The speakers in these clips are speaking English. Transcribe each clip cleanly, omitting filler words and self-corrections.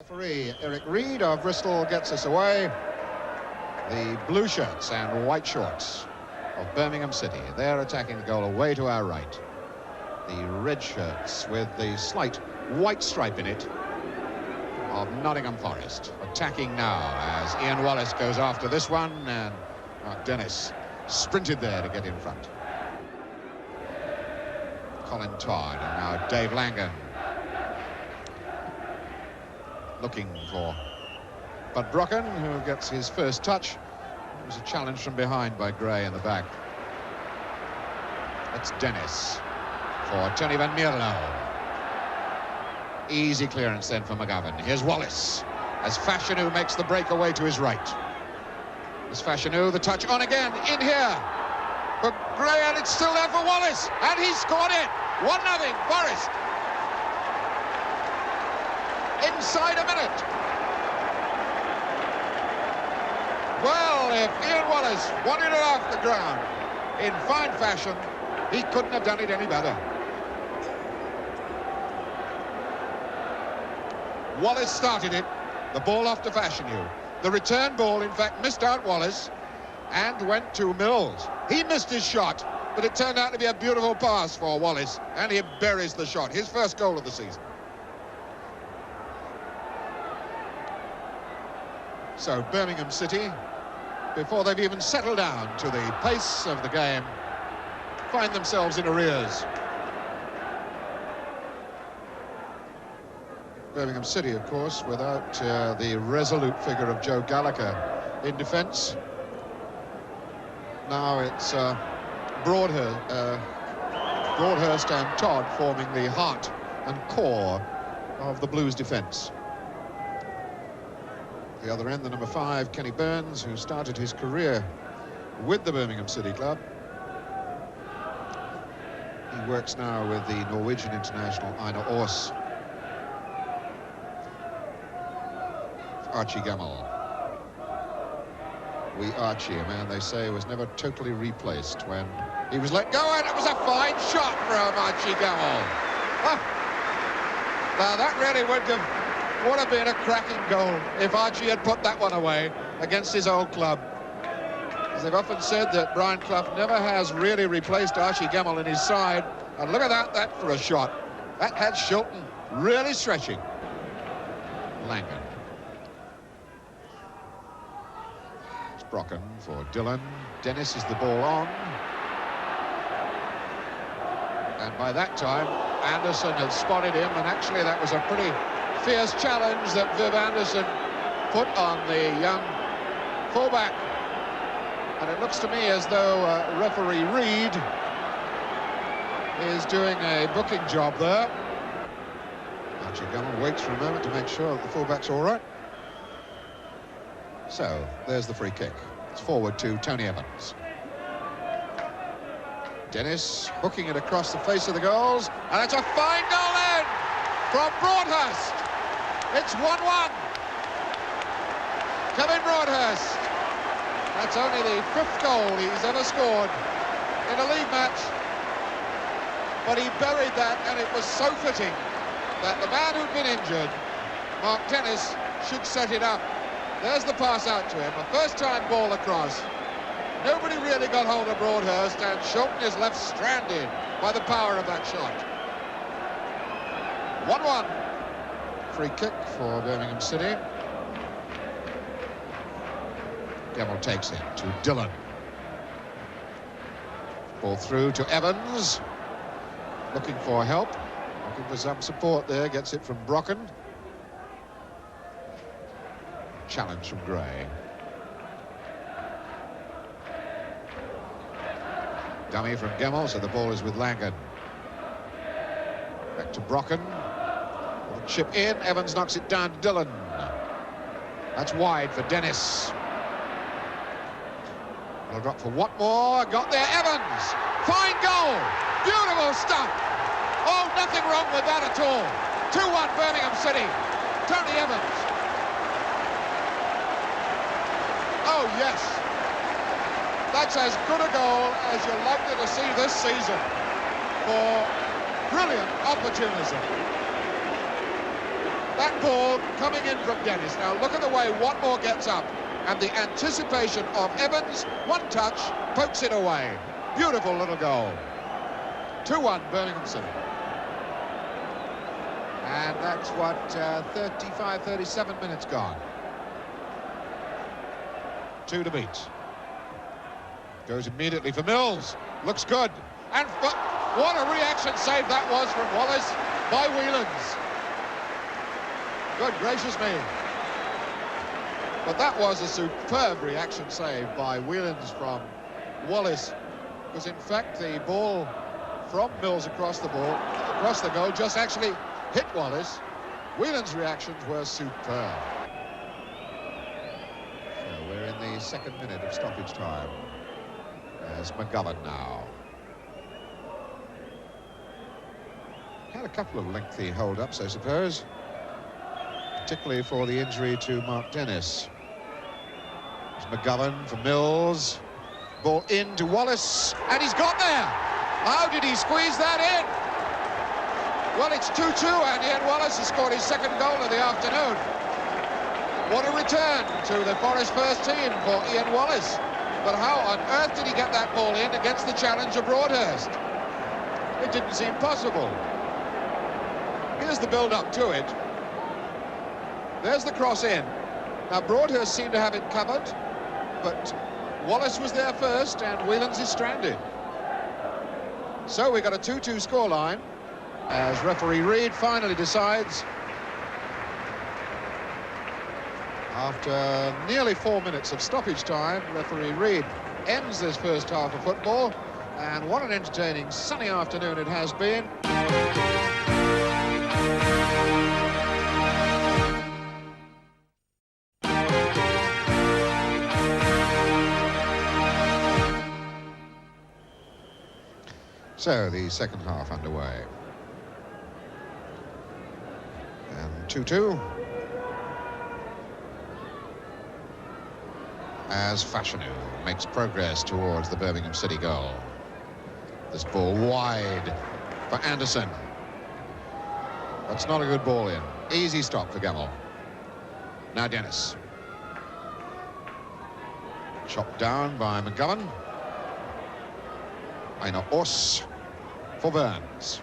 Referee Eric Reid of Bristol gets us away. The blue shirts and white shorts of Birmingham City. They're attacking the goal away to our right. The red shirts with the slight white stripe in it of Nottingham Forest. Attacking now as Ian Wallace goes after this one, and Mark Dennis sprinted there to get in front. Colin Todd and now Dave Langan looking for Bud Brocken, who gets his first touch. It was a challenge from behind by Gray in the back. It's Dennis for Tony Van Mierlo. Easy clearance then for McGovern. Here's Wallace as Fashanu makes the breakaway to his right. As Fashanu, the touch on again, in here for Gray, and it's still there for Wallace, and he scored it. 1-0 Forest. Inside a minute. Well, if Ian Wallace wanted it off the ground in fine fashion, he couldn't have done it any better. Wallace started it, the ball off to Fashanu. The return ball, in fact, missed out Wallace and went to Mills. He missed his shot, but it turned out to be a beautiful pass for Wallace, and he buries the shot, his first goal of the season. So Birmingham City, before they've even settled down to the pace of the game, find themselves in arrears. Birmingham City, of course, without the resolute figure of Joe Gallagher in defence. Now it's Broadhurst and Todd forming the heart and core of the Blues' defence. The other end, the number 5, Kenny Burns, who started his career with the Birmingham City club. He works now with the Norwegian international Einar Aas. Archie Gamble. Wee Archie, a man they say was never totally replaced when he was let go, and it was a fine shot from Archie Gamble. Oh. Now that really would have been a cracking goal if Archie had put that one away against his old club. As they've often said that Brian Clough never has really replaced Archie Gamble in his side. And look at that for a shot. That had Shilton really stretching. Langan. It's Brocken for Dillon. Dennis is the ball on. And by that time, Anderson had spotted him, and actually that was a pretty fierce challenge that Viv Anderson put on the young fullback. And it looks to me as though referee Reid is doing a booking job there. Archie Gamble waits for a moment to make sure that the fullback's all right. So there's the free kick. It's forward to Tony Evans. Dennis hooking it across the face of the goals, and it's a fine goal in from Broadhurst. It's 1-1. Kevin Broadhurst. That's only the 5th goal he's ever scored in a league match. But he buried that, and it was so fitting that the man who'd been injured, Mark Dennis, should set it up. There's the pass out to him, a first-time ball across. Nobody really got hold of Broadhurst, and Shilton is left stranded by the power of that shot. 1-1. Free kick for Birmingham City. Gamble takes it to Dillon. Ball through to Evans. Looking for help. Looking for some support there. Gets it from Brocken. Challenge from Gray. Dummy from Gemmell, so the ball is with Langan. Back to Brocken. Chip in, Evans knocks it down to Dillon. That's wide for Dennis. A drop for Watmore, got there, Evans! Fine goal! Beautiful stuff! Oh, nothing wrong with that at all. 2-1 Birmingham City. Tony Evans. Oh, yes. That's as good a goal as you're likely to see this season for brilliant opportunism. That ball coming in from Dennis. Now look at the way Watmore gets up, and the anticipation of Evans, one touch, pokes it away. Beautiful little goal. 2-1 Birmingham City. And that's what, 35, 37 minutes gone. 2 to beat. Goes immediately for Mills. Looks good. And what a reaction save that was from Wallace by Whelans. Good gracious me. But that was a superb reaction save by Whelans from Wallace. Because in fact the ball from Mills across the goal just actually hit Wallace. Whelan's reactions were superb. So we're in the second minute of stoppage time. There's McGovern now. Had a couple of lengthy hold-ups, I suppose, particularly for the injury to Mark Dennis. It's McGovern for Mills. Ball in to Wallace, and he's got there. How did he squeeze that in? Well, it's 2-2, and Ian Wallace has scored his second goal of the afternoon. What a return to the Forest first team for Ian Wallace. But how on earth did he get that ball in against the challenge of Broadhurst? It didn't seem possible. Here's the build-up to it. There's the cross in. Now, Broadhurst seemed to have it covered, but Wallace was there first, and Whelans is stranded. So we got a 2-2 scoreline as referee Reid finally decides, after nearly 4 minutes of stoppage time, referee Reid ends this first half of football. And what an entertaining sunny afternoon it has been. So the second half underway. And 2-2. As Fashanu makes progress towards the Birmingham City goal. This ball wide for Anderson. That's not a good ball in. Easy stop for Gemmell. Now Dennis. Chopped down by McGovern. Einar Ors for Burns.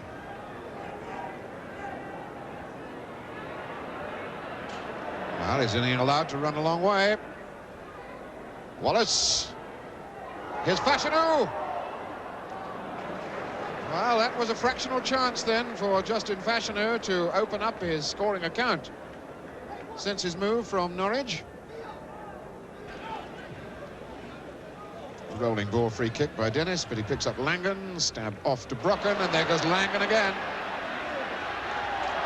Well, he's only allowed to run a long way. Wallace. Here's Fashanu. Well, that was a fractional chance then for Justin Fashanu to open up his scoring account since his move from Norwich. Rolling ball free kick by Dennis, but he picks up Langan, stabbed off to Brocken, and there goes Langan again.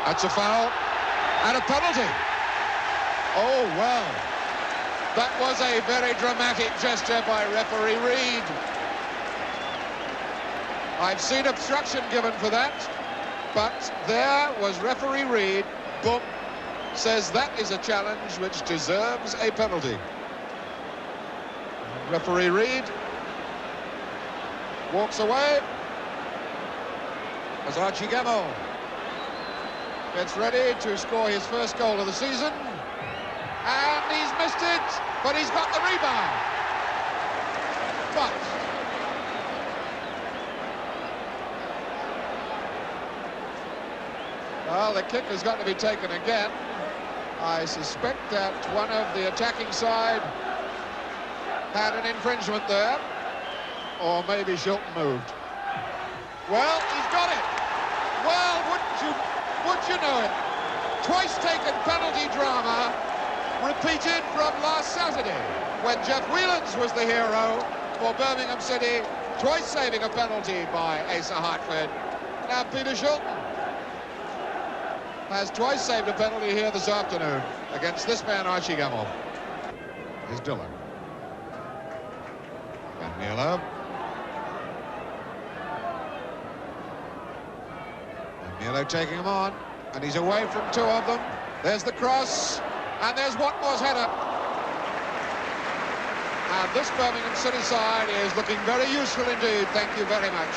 That's a foul and a penalty. Oh, well. That was a very dramatic gesture by referee Reid. I've seen obstruction given for that, but there was referee Reid. Boom. Says that is a challenge which deserves a penalty. Referee Reid walks away as Archie Gemmell gets ready to score his first goal of the season. And he's missed it, but he's got the rebound. But well, the kick has got to be taken again. I suspect that one of the attacking side had an infringement there, or maybe Shilton moved. Well, he's got it. Well, wouldn't you know it? Twice taken penalty drama repeated from last Saturday when Jeff Whelans was the hero for Birmingham City, twice saving a penalty by Asa Hartford. Now Peter Shilton has twice saved a penalty here this afternoon against this man Archie Gemmell. Here's Diller. Van Mierlo. Van Mierlo taking him on, and he's away from two of them. There's the cross, and there's Watmore's header. And this Birmingham City side is looking very useful indeed. Thank you very much.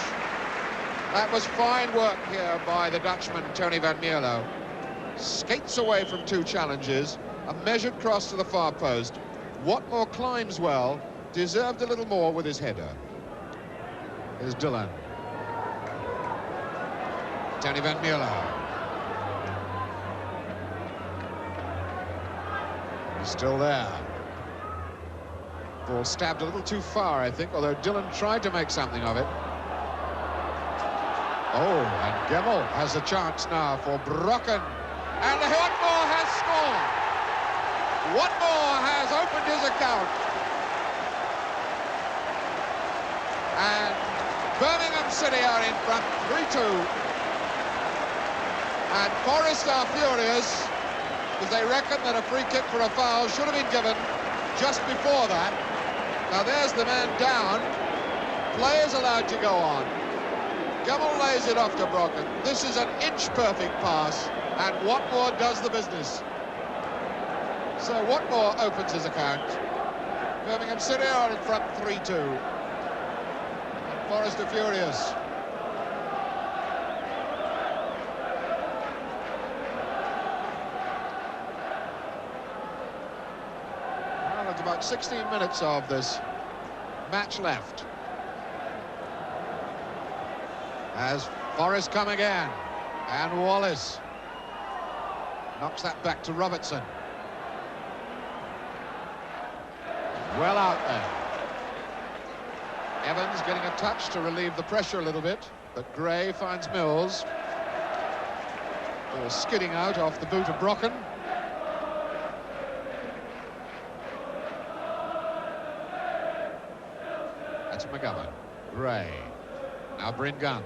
That was fine work here by the Dutchman, Tony Van Mierlo. skates away from two challenges, a measured cross to the far post. Watmore climbs well, deserved a little more with his header. Here's Dillon. Tony Van Meulen. He's still there. Ball stabbed a little too far, I think, although Dillon tried to make something of it. Oh, and Gemmell has a chance now for Brocken. And Watmore has scored. Watmore has opened his account. And Birmingham City are in front, 3-2. And Forest are furious because they reckon that a free kick for a foul should have been given just before that. Now there's the man down. Play is allowed to go on. Gemmell lays it off to Brocken. This is an inch-perfect pass, and Watmore does the business. So Watmore opens his account. Birmingham City are in front 3-2. And Forest are furious. Well, there's about 16 minutes of this match left. As Forest come again, and Wallace knocks that back to Robertson. Well out there. Evans getting a touch to relieve the pressure a little bit, but Gray finds Mills. Ball skidding out off the boot of Brocken. That's McGovern. Gray. Now Bryn Gunn.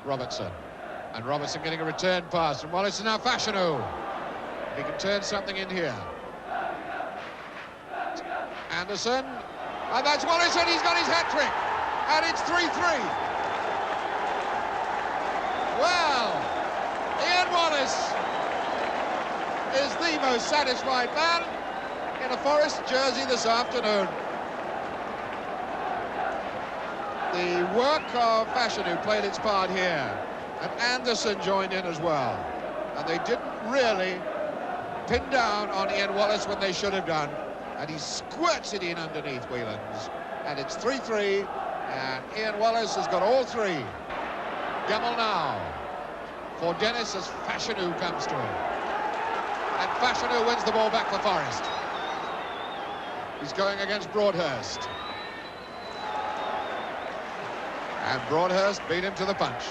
Robertson. And Robertson getting a return pass from Wallace, and now Fashanu. He can turn something in here. Anderson. And that's Wallace, and he's got his hat-trick. And it's 3-3. Well, Ian Wallace is the most satisfied man in a Forest jersey this afternoon. The work of Fashanu played its part here, and Anderson joined in as well. And they didn't really pin down on Ian Wallace when they should have done, and he squirts it in underneath Whelans. And it's 3-3, and Ian Wallace has got all three. Gemmell now for Dennis as Fashanu comes to him. And Fashanu wins the ball back for Forest. He's going against Broadhurst. And Broadhurst beat him to the punch.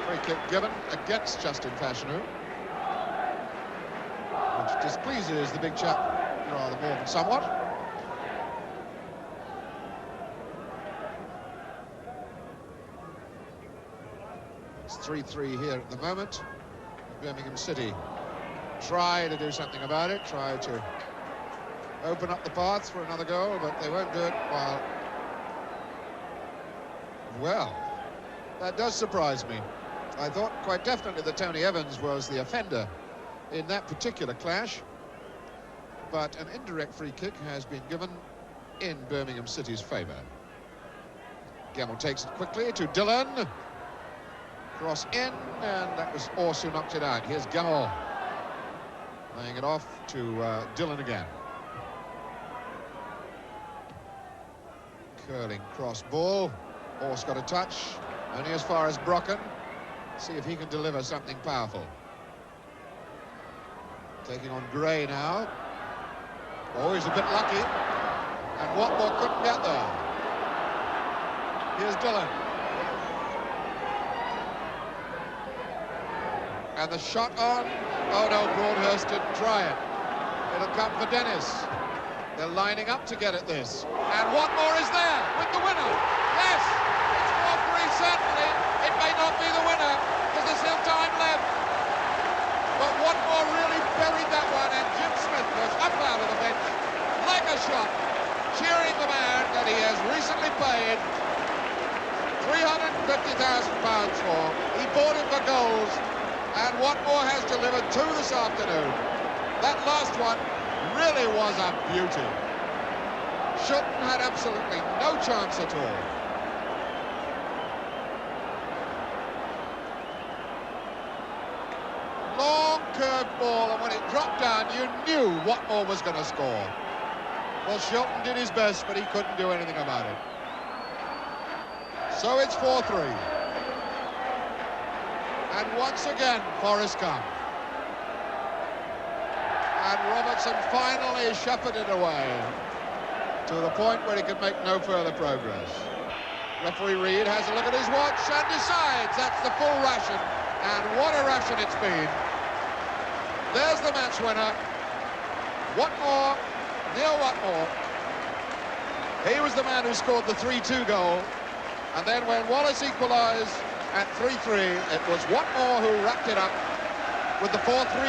Free kick given against Justin Fashanu, which displeases the big chap rather more than somewhat. It's 3-3 here at the moment. Birmingham City try to do something about it, try to open up the path for another goal, but they won't do it while... Well, that does surprise me. I thought quite definitely that Tony Evans was the offender in that particular clash, but an indirect free kick has been given in Birmingham City's favour. Gemmell takes it quickly to Dillon. Cross in, and that was Orse who knocked it out. Here's Gemmell laying it off to Dillon again. Curling cross ball. Orse got a touch, only as far as Brocken. See if he can deliver something powerful. Taking on Gray now. Oh, he's a bit lucky. And Watmore couldn't get there. Here's Dillon. And the shot on. Oh no, Broadhurst didn't try it. It'll come for Dennis. They're lining up to get at this. And Watmore is there with the winner. Yes, it's 4-3 certainly. It may not be the winner because there's still time left. But Watmore really buried that one, and Jim Smith was up out of the bench like a shot, cheering the man that he has recently paid £350,000 for. He bought him for goals, and Watmore has delivered two this afternoon. That last one really was a beauty. Shilton had absolutely no chance at all. curved ball, and when it dropped down, you knew Watmore was going to score. Well, Shilton did his best, but he couldn't do anything about it. So it's 4-3. And once again, Forrest Gump. And Robertson finally shepherded away to the point where he could make no further progress. Referee Reid has a look at his watch and decides that's the full ration. And what a ration it's been. There's the match winner. Watmore, Neil Watmore. He was the man who scored the 3-2 goal. And then when Wallace equalised at 3-3, it was Watmore who wrapped it up with the 4-3.